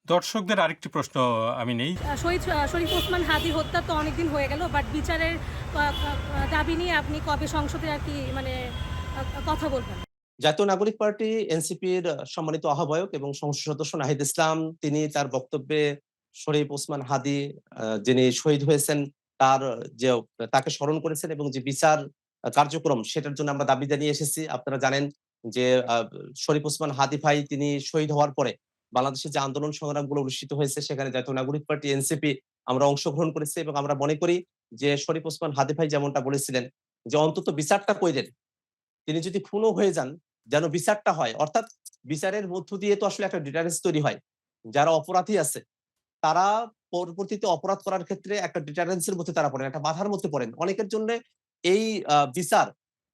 দর্শকদের আরেকটি প্রশ্ন আমি নেই। শহীদ শরীফ ওসমান হাদী হত্যা তো অনেকদিন হয়ে গেল। বাট বিচারের আ আ দাবি নিয়ে আপনি কবে সংসদে আরকি মানে কথা বলবেন? জাতীয় নাগরিক পার্টি এনসিপির সম্মানিত আহ্বায়ক এবং সংসদ সদস্য নাহিদ ইসলাম তিনি তার বক্তব্যে শরীফ ওসমান হাদী যিনি শহীদ হয়েছেন তার যে তাকে স্মরণ করেছেন এবং যে বিচার কার্যক্রম সেটার জন্য আমরা দাবি জানিয়ে এসেছি। আপনারা জানেন যে শরীফ ওসমান হাদী ভাই তিনি শহীদ হওয়ার পরে বাংলাদেশে যে আন্দোলন সংগ্রামগুলো অনুষ্ঠিত হয়েছে সেখানে জাতীয় নাগরিক পার্টি এনসিপি আমরা অংশগ্রহণ করেছি এবং আমরা মনে করি যে শরীফ ওসমান হাদী ভাই যেমনটা বলেছিলেন যে অন্তত বিচারটা কইরেন। তিনি যদি খুনও হয়ে যান, যেন বিচারটা হয়। অর্থাৎ বিচারের মধ্য দিয়ে তো আসলে একটা ডিটারেন্স তৈরি হয়। যারা অপরাধী আছে, তারা পরবর্তীতে অপরাধ করার ক্ষেত্রে একটা ডিটারেন্স এর মধ্যে তারা পড়েন, একটা বাধার মধ্যে পড়েন। অনেকের জন্যে এই বিচার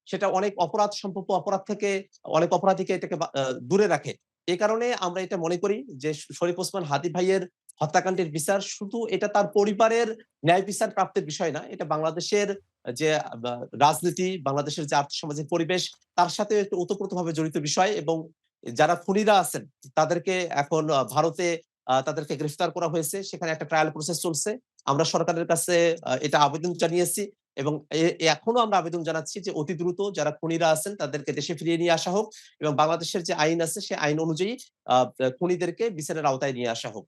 সেটা অনেক অপরাধ সম্ভাব্য অপরাধ থেকে অনেক অপরাধীকে এটাকে বা দূরে রাখে। এই কারণে আমরা এটা মনে করি যে শরীফ ওসমান হাদী ভাইয়ের হত্যাকাণ্ডের বিচার শুধু এটা তার পরিবারের ন্যায় বিচার প্রাপ্তির বিষয় না। এটা বাংলাদেশের যে বা রাজনীতি, বাংলাদেশের যে আর্থসামাজিক পরিবেশ তার সাথে একটু ওতপ্রোতভাবে জড়িত বিষয় এবং যারা খুনিরা আছেন তাদেরকে এখন ভারতে তাদেরকে গ্রেফতার করা হয়েছে। সেখানে একটা ট্রায়াল প্রসেস চলছে। আমরা সরকারের কাছে এটা আবেদন জানিয়েছি এবং এখনো আমরা আবেদন জানাচ্ছি যে অতি দ্রুত যারা খুনিরা আছেন তাদেরকে দেশে ফিরিয়ে নিয়ে আসা হোক এবং বাংলাদেশের যে আইন আছে সে আইন অনুযায়ী আ খুনিদেরকে বিচারের আওতায় নিয়ে আসা হোক।